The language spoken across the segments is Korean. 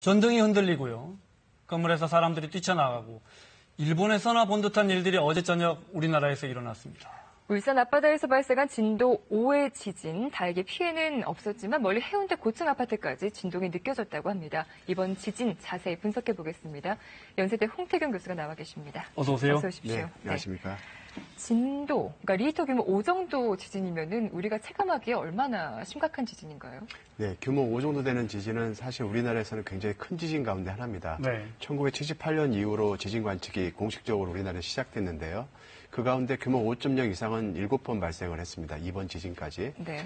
전등이 흔들리고요. 건물에서 사람들이 뛰쳐나가고 일본에서나 본 듯한 일들이 어제 저녁 우리나라에서 일어났습니다. 울산 앞바다에서 발생한 진도 5의 지진, 다행히 피해는 없었지만 멀리 해운대 고층 아파트까지 진동이 느껴졌다고 합니다. 이번 지진 자세히 분석해 보겠습니다. 연세대 홍태경 교수가 나와 계십니다. 어서 오세요. 어서 오십시오. 네, 안녕하십니까. 진도, 그러니까 리히터 규모 5 정도 지진이면은 우리가 체감하기에 얼마나 심각한 지진인가요? 네, 규모 5 정도 되는 지진은 사실 우리나라에서는 굉장히 큰 지진 가운데 하나입니다. 네. 1978년 이후로 지진 관측이 공식적으로 우리나라에 시작됐는데요. 그 가운데 규모 5.0 이상은 7번 발생을 했습니다. 이번 지진까지. 네.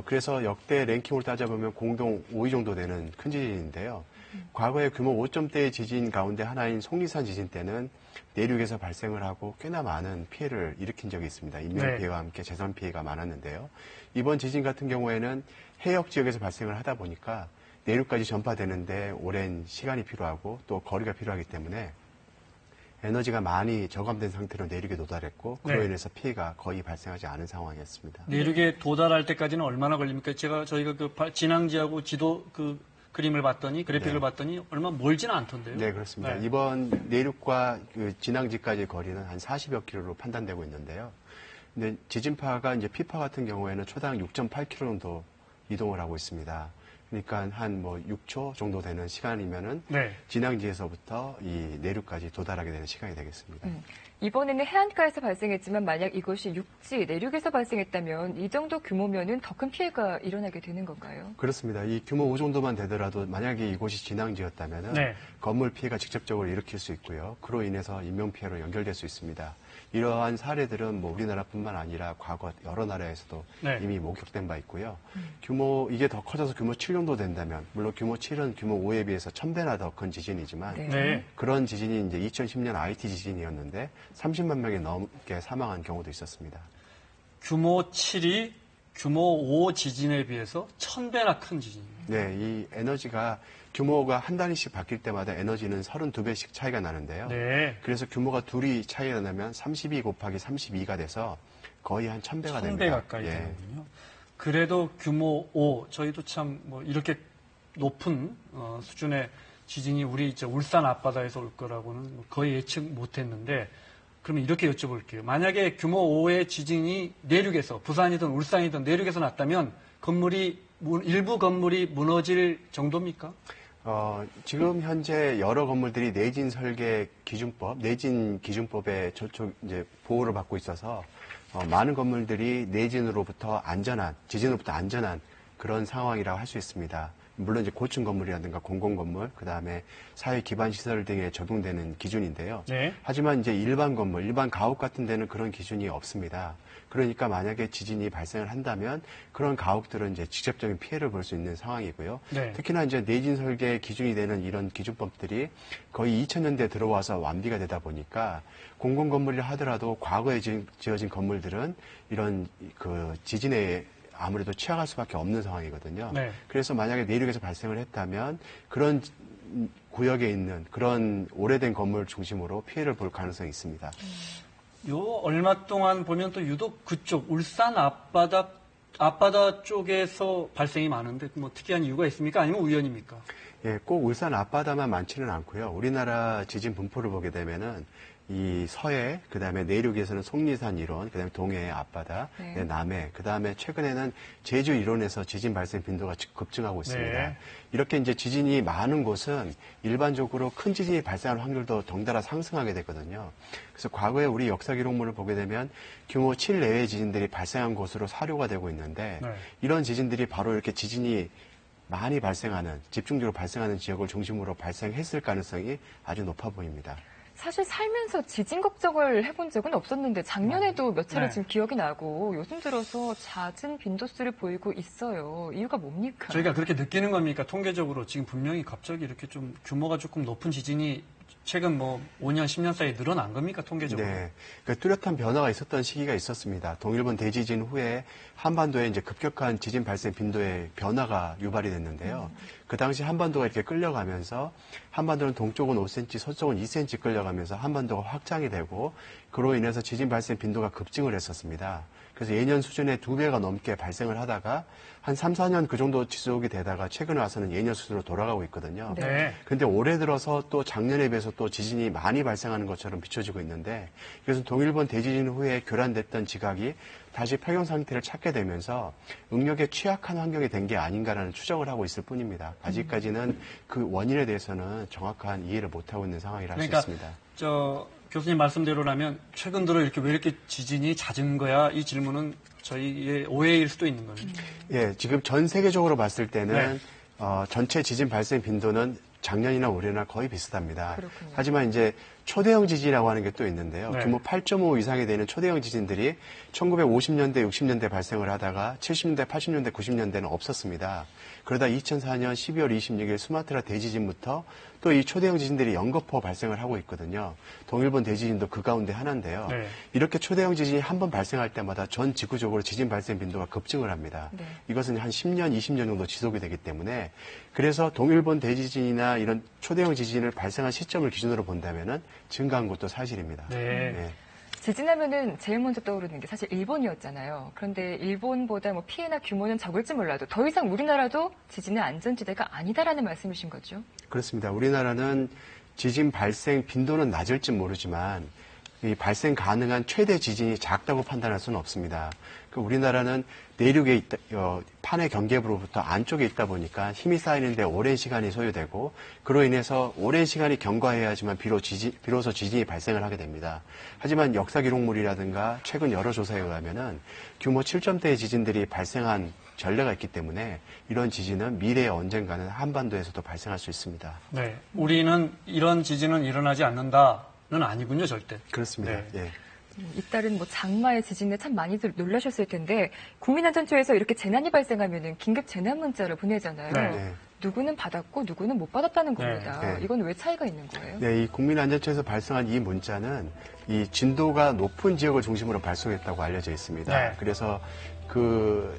그래서 역대 랭킹으로 따져보면 공동 5위 정도 되는 큰 지진인데요. 과거에 규모 5점대의 지진 가운데 하나인 속리산 지진 때는 내륙에서 발생을 하고 꽤나 많은 피해를 일으킨 적이 있습니다. 인명피해와 함께 재산 피해가 많았는데요. 이번 지진 같은 경우에는 해역 지역에서 발생을 하다 보니까 내륙까지 전파되는데 오랜 시간이 필요하고 또 거리가 필요하기 때문에 에너지가 많이 저감된 상태로 내륙에 도달했고 그로 인해서 피해가 거의 발생하지 않은 상황이었습니다. 내륙에 도달할 때까지는 얼마나 걸립니까? 저희가 그 진앙지하고 지도 그림을 봤더니 그래픽을 봤더니 얼마 멀지는 않던데요. 네, 그렇습니다. 이번 내륙과 그 진앙지까지의 거리는 한 40여 킬로로 판단되고 있는데요. 근데 지진파가 이제 피파 같은 경우에는 초당 6.8킬로 정도 이동을 하고 있습니다. 그러니까 한 6초 정도 되는 시간이면은 진앙지에서부터 이 내륙까지 도달하게 되는 시간이 되겠습니다. 이번에는 해안가에서 발생했지만 만약 이것이 육지, 내륙에서 발생했다면 이 정도 규모면은 더 큰 피해가 일어나게 되는 건가요? 그렇습니다. 이 규모 5 정도만 되더라도 만약에 이곳이 진앙지였다면은 건물 피해가 직접적으로 일으킬 수 있고요. 그로 인해서 인명피해로 연결될 수 있습니다. 이러한 사례들은 우리나라뿐만 아니라 과거 여러 나라에서도 이미 목격된 바 있고요. 이게 더 커져서 규모 7 정도 된다면, 물론 규모 7은 규모 5에 비해서 1000배나 더 큰 지진이지만, 그런 지진이 이제 2010년 IT 지진이었는데 30만 명이 넘게 사망한 경우도 있었습니다. 규모 7이 규모 5 지진에 비해서 1000배나 큰 지진입니다. 네, 이 에너지가 규모가 한 단위씩 바뀔 때마다 에너지는 32배씩 차이가 나는데요. 그래서 규모가 둘이 차이가 나면 32 곱하기 32가 돼서 거의 한 1000배가 됩니다. 1000배 가까이 되는군요. 그래도 규모 5, 저희도 참 이렇게 높은 수준의 지진이 우리 울산 앞바다에서 올 거라고는 거의 예측 못했는데, 그러면 이렇게 여쭤볼게요. 만약에 규모 5의 지진이 내륙에서, 부산이든 울산이든 내륙에서 났다면 일부 건물이 무너질 정도입니까? 지금 현재 여러 건물들이 내진 설계 기준법, 내진 기준법에 이제 보호를 받고 있어서 많은 건물들이 내진으로부터 지진으로부터 안전한 그런 상황이라고 할 수 있습니다. 물론 이제 고층 건물이라든가 공공 건물, 그 다음에 사회 기반 시설 등에 적용되는 기준인데요. 하지만 이제 일반 건물, 일반 가옥 같은 데는 그런 기준이 없습니다. 그러니까 만약에 지진이 발생을 한다면 그런 가옥들은 이제 직접적인 피해를 볼 수 있는 상황이고요. 특히나 이제 내진 설계 기준이 되는 이런 기준법들이 거의 2000년대에 들어와서 완비가 되다 보니까 공공 건물이라 하더라도 과거에 지어진 건물들은 이런 그 지진에 아무래도 취약할 수밖에 없는 상황이거든요. 그래서 만약에 내륙에서 발생을 했다면 그런 구역에 있는 그런 오래된 건물 중심으로 피해를 볼 가능성이 있습니다. 얼마 동안 보면 또 유독 그쪽 울산 앞바다 쪽에서 발생이 많은데 특이한 이유가 있습니까? 아니면 우연입니까? 예, 꼭 울산 앞바다만 많지는 않고요. 우리나라 지진 분포를 보게 되면은 이 서해, 그 다음에 내륙에서는 속리산 이론, 그 다음에 동해 앞바다, 남해, 그 다음에 최근에는 제주 이론에서 지진 발생 빈도가 급증하고 있습니다. 이렇게 이제 지진이 많은 곳은 일반적으로 큰 지진이 발생할 확률도 덩달아 상승하게 되거든요. 그래서 과거에 우리 역사 기록물을 보게 되면 규모 7 내외의 지진들이 발생한 곳으로 사료가 되고 있는데 이런 지진들이 바로 이렇게 지진이 많이 발생하는, 집중적으로 발생하는 지역을 중심으로 발생했을 가능성이 아주 높아 보입니다. 사실 살면서 지진 걱정을 해본 적은 없었는데 작년에도 몇 차례 지금 기억이 나고 요즘 들어서 잦은 빈도수를 보이고 있어요. 이유가 뭡니까? 저희가 그렇게 느끼는 겁니까? 통계적으로 지금 분명히 갑자기 이렇게 좀 규모가 조금 높은 지진이 최근 5년, 10년 사이에 늘어난 겁니까? 통계적으로? 네. 그 뚜렷한 변화가 있었던 시기가 있었습니다. 동일본 대지진 후에 한반도에 이제 급격한 지진 발생 빈도의 변화가 유발이 됐는데요. 그 당시 한반도가 이렇게 끌려가면서 한반도는 동쪽은 5cm, 서쪽은 2cm 끌려가면서 한반도가 확장이 되고 그로 인해서 지진 발생 빈도가 급증을 했었습니다. 그래서 예년 수준의 2배가 넘게 발생을 하다가 한 3, 4년 그 정도 지속이 되다가 최근에 와서는 예년 수준으로 돌아가고 있거든요. 네. 근데 올해 들어서 또 작년에 비해서 또 지진이 많이 발생하는 것처럼 비춰지고 있는데 이것은 동일본 대지진 후에 교란됐던 지각이 다시 폐경 상태를 찾게 되면서 응력에 취약한 환경이 된 게 아닌가라는 추정을 하고 있을 뿐입니다. 아직까지는 그 원인에 대해서는 정확한 이해를 못하고 있는 상황이라 할 수 있습니다. 교수님 말씀대로라면 최근 들어 왜 이렇게 지진이 잦은 거야? 이 질문은 저희의 오해일 수도 있는 거네요. 예, 지금 전 세계적으로 봤을 때는 전체 지진 발생 빈도는 작년이나 올해나 거의 비슷합니다. 그렇군요. 하지만 이제 초대형 지진이라고 하는 게 또 있는데요. 네. 규모 8.5 이상이 되는 초대형 지진들이 1950년대, 60년대 발생을 하다가 70년대, 80년대, 90년대는 없었습니다. 그러다 2004년 12월 26일 수마트라 대지진부터 또 이 초대형 지진들이 연거푸 발생을 하고 있거든요. 동일본 대지진도 그 가운데 하나인데요. 네. 이렇게 초대형 지진이 한 번 발생할 때마다 전 지구적으로 지진 발생 빈도가 급증을 합니다. 네. 이것은 한 10년, 20년 정도 지속이 되기 때문에 그래서 동일본 대지진이나 이런 초대형 지진을 발생한 시점을 기준으로 본다면은 증가한 것도 사실입니다. 네. 지진하면은 제일 먼저 떠오르는 게 사실 일본이었잖아요. 그런데 일본보다 피해나 규모는 적을지 몰라도 더 이상 우리나라도 지진의 안전지대가 아니다라는 말씀이신 거죠? 그렇습니다. 우리나라는 지진 발생 빈도는 낮을지 모르지만 이 발생 가능한 최대 지진이 작다고 판단할 수는 없습니다. 우리나라는 내륙에 있다, 판의 경계부로부터 안쪽에 있다 보니까 힘이 쌓이는데 오랜 시간이 소요되고 그로 인해서 오랜 시간이 경과해야지만 비로소 지진이 발생을 하게 됩니다. 하지만 역사 기록물이라든가 최근 여러 조사에 의하면은 규모 7점대의 지진들이 발생한 전례가 있기 때문에 이런 지진은 미래에 언젠가는 한반도에서도 발생할 수 있습니다. 네. 우리는 이런 지진은 일어나지 않는다는 아니군요, 절대. 그렇습니다. 네. 예. 잇따른 장마의 지진에 참 많이들 놀라셨을 텐데 국민안전처에서 이렇게 재난이 발생하면은 긴급 재난 문자를 보내잖아요. 네. 누구는 받았고 누구는 못 받았다는 겁니다. 네. 이건 왜 차이가 있는 거예요? 네, 이 국민안전처에서 발송한 이 문자는 이 진도가 높은 지역을 중심으로 발송했다고 알려져 있습니다. 네. 그래서 그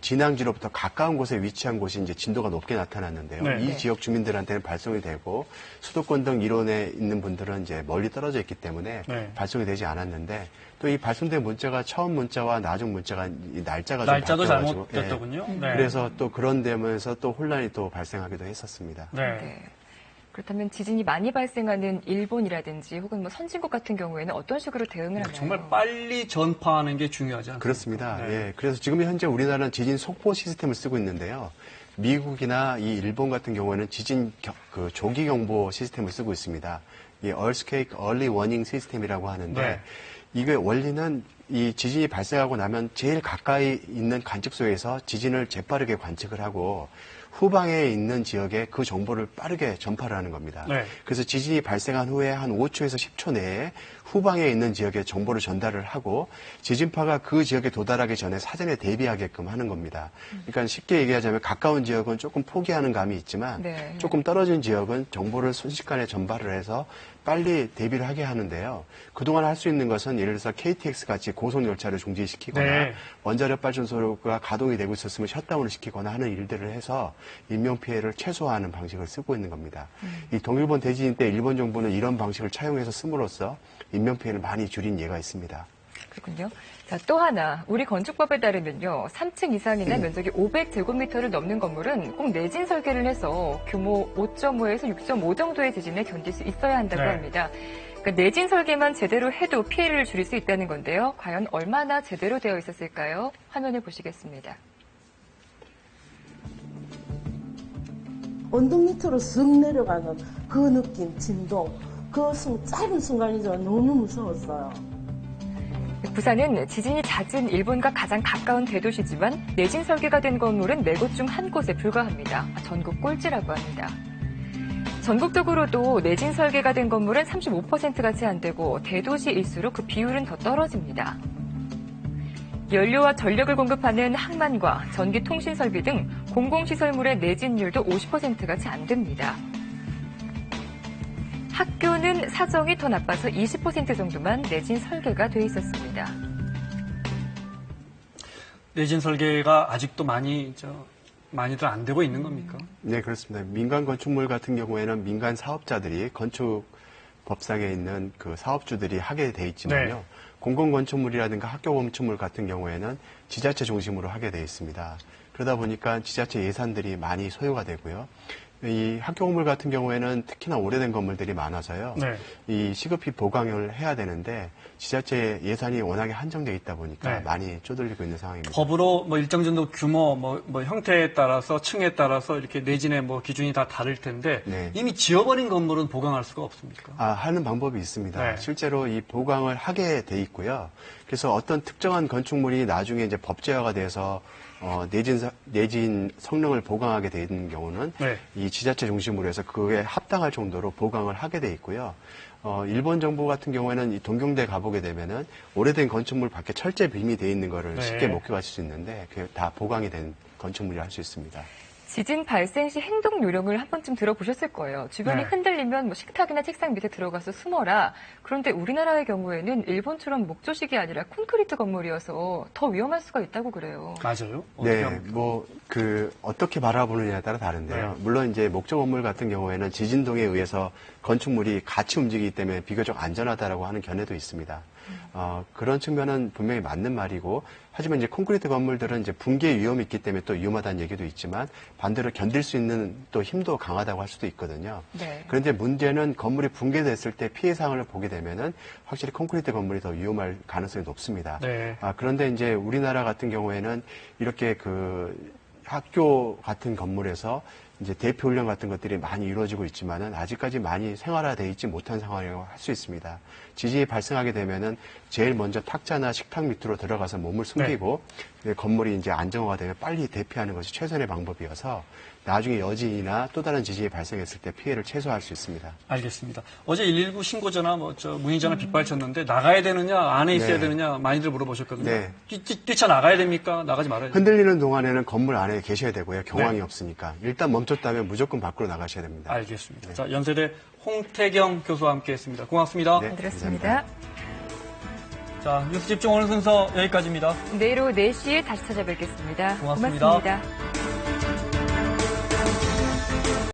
진앙지로부터 가까운 곳에 위치한 곳이 이제 진도가 높게 나타났는데요. 네. 이 지역 주민들한테는 발송이 되고 수도권 등 일원에 있는 분들은 이제 멀리 떨어져 있기 때문에 네. 발송이 되지 않았는데 또 이 발송된 문자가 처음 문자와 나중 문자가 이 날짜가 날짜도 좀 바뀌어가지고 잘못됐더군요. 예. 네. 그래서 또 그런 데면서 또 혼란이 또 발생하기도 했었습니다. 네. 그렇다면 지진이 많이 발생하는 일본이라든지 혹은 선진국 같은 경우에는 어떤 식으로 대응을 하나요? 정말 빨리 전파하는 게 중요하지 않습니까? 그렇습니다. 네. 예. 그래서 지금 현재 우리나라는 지진 속보 시스템을 쓰고 있는데요. 미국이나 이 일본 같은 경우에는 지진 조기 경보 시스템을 쓰고 있습니다. 이 Earthquake Early Warning 시스템이라고 하는데 네. 이게 원리는 이 지진이 발생하고 나면 제일 가까이 있는 관측소에서 지진을 재빠르게 관측을 하고 후방에 있는 지역에 그 정보를 빠르게 전파를 하는 겁니다. 네. 그래서 지진이 발생한 후에 한 5초에서 10초 내에 후방에 있는 지역에 정보를 전달을 하고 지진파가 그 지역에 도달하기 전에 사전에 대비하게끔 하는 겁니다. 그러니까 쉽게 얘기하자면 가까운 지역은 조금 포기하는 감이 있지만 네. 조금 떨어진 지역은 정보를 순식간에 전달을 해서 빨리 대비를 하게 하는데요. 그동안 할 수 있는 것은 예를 들어서 KTX 같이 고속열차를 중지시키거나 네. 원자력 발전소가 가동이 되고 있었으면 셧다운을 시키거나 하는 일들을 해서 인명피해를 최소화하는 방식을 쓰고 있는 겁니다. 이 동일본 대지진 때 일본 정부는 이런 방식을 차용해서 씀으로써 인명피해를 많이 줄인 예가 있습니다. 그렇군요. 자, 또 하나, 우리 건축법에 따르면요, 3층 이상이나 면적이 500제곱미터를 넘는 건물은 꼭 내진 설계를 해서 규모 5.5에서 6.5 정도의 지진에 견딜 수 있어야 한다고 네. 합니다. 그러니까 내진 설계만 제대로 해도 피해를 줄일 수 있다는 건데요. 과연 얼마나 제대로 되어 있었을까요? 화면을 보시겠습니다. 언덕 밑으로 쓱 내려가는 그 느낌, 진동, 짧은 순간이죠. 너무 무서웠어요. 부산은 지진이 잦은 일본과 가장 가까운 대도시지만 내진 설계가 된 건물은 4곳 중 한 곳에 불과합니다. 전국 꼴찌라고 합니다. 전국적으로도 내진 설계가 된 건물은 35%가 채 안 되고 대도시일수록 그 비율은 더 떨어집니다. 연료와 전력을 공급하는 항만과 전기통신 설비 등 공공시설물의 내진율도 50%가 채 안 됩니다. 학교는 사정이 더 나빠서 20% 정도만 내진 설계가 돼 있었습니다. 내진 설계가 아직도 많이 많이들 안 되고 있는 겁니까? 네, 그렇습니다. 민간 건축물 같은 경우에는 민간 사업자들이 건축 법상에 있는 그 사업주들이 하게 돼 있지만요. 네. 공공 건축물이라든가 학교 건축물 같은 경우에는 지자체 중심으로 하게 돼 있습니다. 그러다 보니까 지자체 예산들이 많이 소요가 되고요. 이 학교 건물 같은 경우에는 특히나 오래된 건물들이 많아서요. 네. 이 시급히 보강을 해야 되는데 지자체 예산이 워낙에 한정돼 있다 보니까 네. 많이 쪼들리고 있는 상황입니다. 법으로 뭐 일정 정도 규모, 뭐 형태에 따라서 층에 따라서 이렇게 내진의 뭐 기준이 다 다를 텐데 네. 이미 지어버린 건물은 보강할 수가 없습니까? 하는 방법이 있습니다. 네. 실제로 이 보강을 하게 돼 있고요. 그래서 어떤 특정한 건축물이 나중에 이제 법제화가 돼서 내진 성능을 보강하게 되는 경우는 네. 이 지자체 중심으로 해서 그에 합당할 정도로 보강을 하게 돼 있고요. 일본 정부 같은 경우에는 이 동경대 가보게 되면은 오래된 건축물 밖에 철제 빔이 돼 있는 거를 네. 쉽게 목격하실 수 있는데 그게 다 보강이 된 건축물이 할 수 있습니다. 지진 발생 시 행동 요령을 한 번쯤 들어보셨을 거예요. 주변이 네. 흔들리면 뭐 식탁이나 책상 밑에 들어가서 숨어라. 그런데 우리나라의 경우에는 일본처럼 목조식이 아니라 콘크리트 건물이어서 더 위험할 수가 있다고 그래요. 맞아요. 어떻게 네, 합니까? 어떻게 바라보느냐에 따라 다른데요. 네. 물론 이제 목조 건물 같은 경우에는 지진동에 의해서 건축물이 같이 움직이기 때문에 비교적 안전하다라고 하는 견해도 있습니다. 그런 측면은 분명히 맞는 말이고, 하지만 이제 콘크리트 건물들은 이제 붕괴 위험이 있기 때문에 또 위험하다는 얘기도 있지만, 반대로 견딜 수 있는 또 힘도 강하다고 할 수도 있거든요. 네. 그런데 문제는 건물이 붕괴됐을 때 피해 사항을 보게 되면은 확실히 콘크리트 건물이 더 위험할 가능성이 높습니다. 네. 그런데 이제 우리나라 같은 경우에는 이렇게 학교 같은 건물에서 이제 대피 훈련 같은 것들이 많이 이루어지고 있지만은 아직까지 많이 생활화되어 있지 못한 상황이라고 할 수 있습니다. 지진이 발생하게 되면은 제일 먼저 탁자나 식탁 밑으로 들어가서 몸을 숨기고 건물이 이제 안정화가 되면 빨리 대피하는 것이 최선의 방법이어서 나중에 여진이나 또 다른 지진이 발생했을 때 피해를 최소화할 수 있습니다. 알겠습니다. 어제 119 신고 전화, 문의 전화 빗발쳤는데 나가야 되느냐, 안에 있어야 네. 되느냐 많이들 물어보셨거든요. 네. 뛰쳐나가야 됩니까? 나가지 말아야 됩니까? 흔들리는 동안에는 건물 안에 계셔야 되고요. 경황이 없으니까. 일단 멈췄다면 무조건 밖으로 나가셔야 됩니다. 알겠습니다. 자, 연세대 홍태경 교수와 함께했습니다. 고맙습니다. 네. 들었습니다. 자, 뉴스 집중 오늘 순서 여기까지입니다. 내일 오후 4시에 다시 찾아뵙겠습니다. 고맙습니다. 고맙습니다.